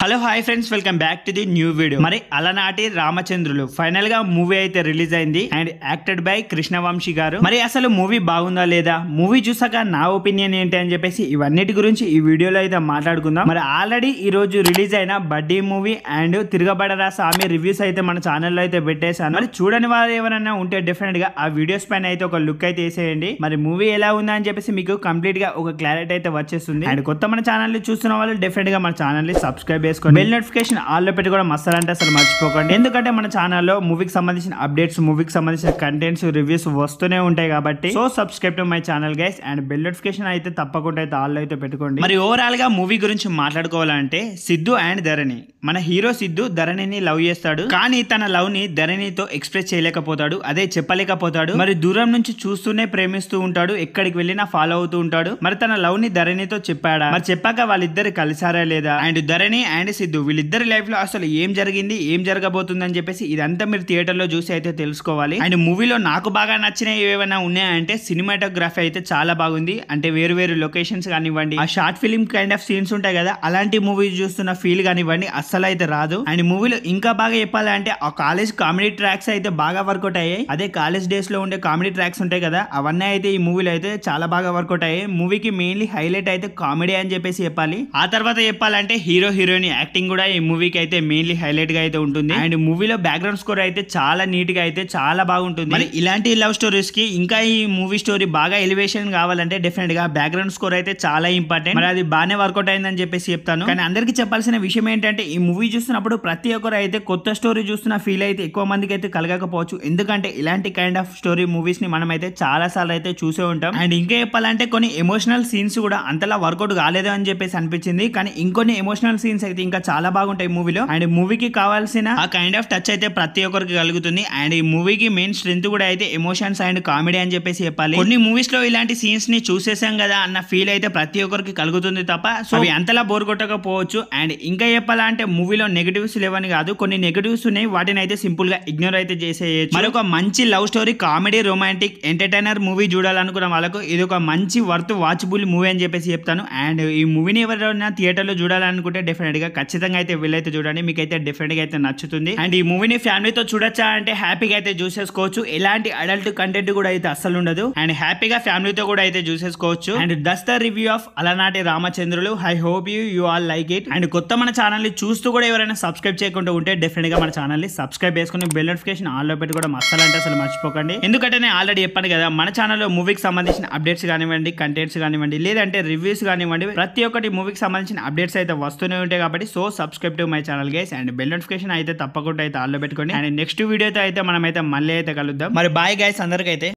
Hello hi friends, welcome back to the new video. మరి అలనాటి రామచంద్రులు final గా movie అయితే రిలీజ్ అయింది అండ్ యాక్టెడ్ బై కృష్ణవంశీ గారు. మరి అసలు మూవీ బాగుందా లేదా, మూవీ చూసాక నా ఒపీనియన్ ఏంటి అని చెప్పేసి ఇవన్నిటి గురించి ఈ వీడియోలో అయితే మాట్లాడుకుందాం. మరి ఆల్రెడీ ఈ రోజు రిలీజ్ అయిన బడ్డీ మూవీ అండ్ తిరగబడరా సామి రివ్యూస్ అయితే మన ఛానల్లో అయితే పెట్టేశాను. మరి చూడని వారు ఎవరైనా ఉంటే డెఫినెట్ గా ఆ వీడియోస్ పైన అయితే ఒక లుక్ అయితే వేసేయండి. మరి మూవీ ఎలా ఉందా అని చెప్పేసి మీకు కంప్లీట్ గా ఒక క్లారిటీ అయితే వచ్చేస్తుంది. అండ్ కొత్త మన ఛానల్ చూస్తున్న వాళ్ళు డెఫినెట్ గా మన ఛానల్ ని సబ్స్క్రైబ్ చేసుకోండి, బెల్ నోటిఫికేషన్ ఆల్ లో పెట్టి కూడా మసాలా అంటే అసలు మర్చిపోకండి. ఎందుకంటే మన ఛానల్లో మూవీకి సంబంధించిన అప్డేట్స్, మూవీకి సంబంధించిన కంటెంట్స్, రివ్యూస్ వస్తూనే ఉంటాయి కాబట్టి so subscribe to my channel guys. And bell notification అయితే తప్పకుండా అయితే ఆల్ అయితే పెట్టుకోండి. మరి ఓవరాల్ గా మూవీ గురించి మాట్లాడుకోవాలంటే సిద్ధు అండ్ ధరణి, మన హీరో సిద్ధు ధరణిని లవ్ చేస్తాడు, కానీ తన లవ్ ని ధరణితో ఎక్స్ప్రెస్ చేయలేకపోతాడు, అదే చెప్పలేకపోతాడు. మరి దూరం నుంచి చూస్తూనే ప్రేమిస్తూ ఉంటాడు, ఎక్కడికి వెళ్ళినా ఫాలో అవుతూ ఉంటాడు. మరి తన లవ్ ని ధరణితో చెప్పాడా, మరి చెప్పాక వాళ్ళిద్దరు కలిసారా లేదా, అండ్ ధరణి అండ్ సిద్ధు వీళ్ళిద్దరి లైఫ్ లో అసలు ఏం జరిగింది, ఏం జరగబోతుంది అని చెప్పేసి ఇదంతా మీరు థియేటర్ లో చూసి అయితే తెలుసుకోవాలి. అండ్ మూవీలో నాకు బాగా నచ్చినవి ఏమైనా ఉన్నాయంటే సినిమాటోగ్రఫీ అయితే చాలా బాగుంది. అంటే వేరు వేరు లొకేషన్స్ కానివ్వండి, ఆ short film kind of scenes ఉంటాయి కదా, అలాంటి మూవీ చూస్తున్న ఫీల్ కానివ్వండి అస్సలు అయితే రాదు. అండ్ మూవీలో ఇంకా బాగా చెప్పాలంటే ఆ కాలేజ్ కామెడీ ట్రాక్స్ అయితే బాగా వర్కౌట్ అయ్యాయి. అదే కాలేజ్ డేస్ లో ఉండే కామెడీ ట్రాక్స్ ఉంటాయి కదా, అవన్నీ అయితే ఈ మూవీలో అయితే చాలా బాగా వర్కౌట్ అయ్యాయి. మూవీకి మెయిన్లీ హైలైట్ అయితే కామెడీ అని చెప్పేసి చెప్పాలి. ఆ తర్వాత చెప్పాలంటే హీరో హీరోయిన్ యాక్టింగ్ కూడా ఈ మూవీకి అయితే మెయిన్లీ హైలైట్ గా అయితే ఉంటుంది. అండ్ మూవీలో బ్యాక్గ్రౌండ్ స్కోర్ అయితే చాలా నీట్ గా అయితే చాలా బాగుంటుంది. మరి ఇలాంటి లవ్ స్టోరీస్ కి ఇంకా ఈ మూవీ స్టోరీ బాగా ఎలివేషన్ కావాలంటే డెఫినెట్ గా బ్యాక్గ్రౌండ్ స్కోర్ అయితే చాలా ఇంపార్టెంట్. మరి అది బాగానే వర్కౌట్ అయిందని చెప్పేసి చెప్తాను. కానీ అందరికి చెప్పాల్సిన విషయం ఏంటంటే ఈ మూవీ చూస్తున్నప్పుడు ప్రతి ఒక్కరు అయితే కొత్త స్టోరీ చూస్తున్న ఫీల్ అయితే ఎక్కువ మందికి అయితే కలగకపోవచ్చు. ఎందుకంటే ఇలాంటి కైండ్ ఆఫ్ స్టోరీ మూవీస్ ని మనం అయితే చాలా సార్లు అయితే చూసే ఉంటాం. అండ్ ఇంకా చెప్పాలంటే కొన్ని ఎమోషనల్ సీన్స్ కూడా అంతలా వర్కౌట్ కాలేదు అని చెప్పేసి అనిపించింది. కానీ ఇంకొన్ని ఎమోషనల్ సీన్స్ అయితే ఇంకా చాలా బాగుంటాయి మూవీలో. అండ్ మూవీకి కావాల్సిన ఆ కైండ్ ఆఫ్ టచ్ అయితే ప్రతి ఒక్కరికి కలుగుతుంది. అండ్ ఈ మూవీకి మెయిన్ స్ట్రెంత్ కూడా అయితే ఎమోషన్స్ అండ్ కామెడీ అని చెప్పేసి చెప్పాలి. కొన్ని మూవీస్ లో ఇలాంటి సీన్స్ ని చూసేసాం కదా అన్న ఫీల్ అయితే ప్రతి ఒక్కరికి కలుగుతుంది తప్ప సో అవి అంతలా బోర్ కొట్టకపోవచ్చు. అండ్ ఇంకా చెప్పాలంటే మూవీలో నెగటివ్స్ లేవని కాదు, కొన్ని నెగటివ్స్ ఉన్నాయి, వాటిని అయితే సింపుల్ గా ఇగ్నోర్ అయితే చేసేయచ్చు. మరి ఒక మంచి love story, comedy, romantic, entertainer movie చూడాలనుకున్న వాళ్ళకు ఇది ఒక మంచి వర్త్ వాచబుల్ మూవీ అని చెప్పేసి చెప్తాను. అండ్ ఈ మూవీని ఎవరైనా థియేటర్ లో చూడాలనుకుంటే డెఫినెట్ గా ఖచ్చితంగా అయితే వీళ్ళైతే చూడండి, మీకు అయితే డెఫినెట్ గా అయితే నచ్చుతుంది. అండ్ ఈ మూవీని ఫ్యామిలీతో చూడొచ్చా అంటే హ్యాపీగా అయితే చూసేసుకోవచ్చు. ఎలాంటి అడల్ట్ కంటెంట్ కూడా అయితే అస్సలు ఉండదు. అండ్ హ్యాపీగా ఫ్యామిలీతో కూడా అయితే చూసేసుకోవచ్చు. And that's the review of Alanati Ramachandrulu. I hope you all like it. And కొత్త మన ఛానల్ ని చూస్తూ కూడా ఎవరైనా సబ్స్క్రైబ్ చేయకుండా ఉంటే డెఫినెట్ గా మన ఛానల్ ని సబ్స్క్రైబ్ చేసుకుని బెల్ నోటిఫికేషన్ ఆన్ లో పెట్టి కూడా మసాలా అంటే అసలు మర్చిపోకండి. ఎందుకంటే నేను ఆల్రెడీ చెప్పాను కదా, మన ఛానల్లో మూవీకి సంబంధించిన అప్డేట్స్ కానివ్వండి, కంటెంట్స్ కానివ్వండి, లేదంటే రివ్యూస్ కానివ్వండి, ప్రతి ఒక్కటి మూవీకి సంబంధించిన అప్డేట్స్ అయితే వస్తూనే ఉంటాయి కాబట్టి so subscribe to my channel guys. And bell notification అయితే తప్పకుండా అయితే ఆన్ లో పెట్టుకోండి. అండ్ నెక్స్ట్ వీడియోతో అయితే మనం అయితే మళ్ళీ అయితే కలుద్దాం. మరి బాయ్ గైస్ అందరికైతే.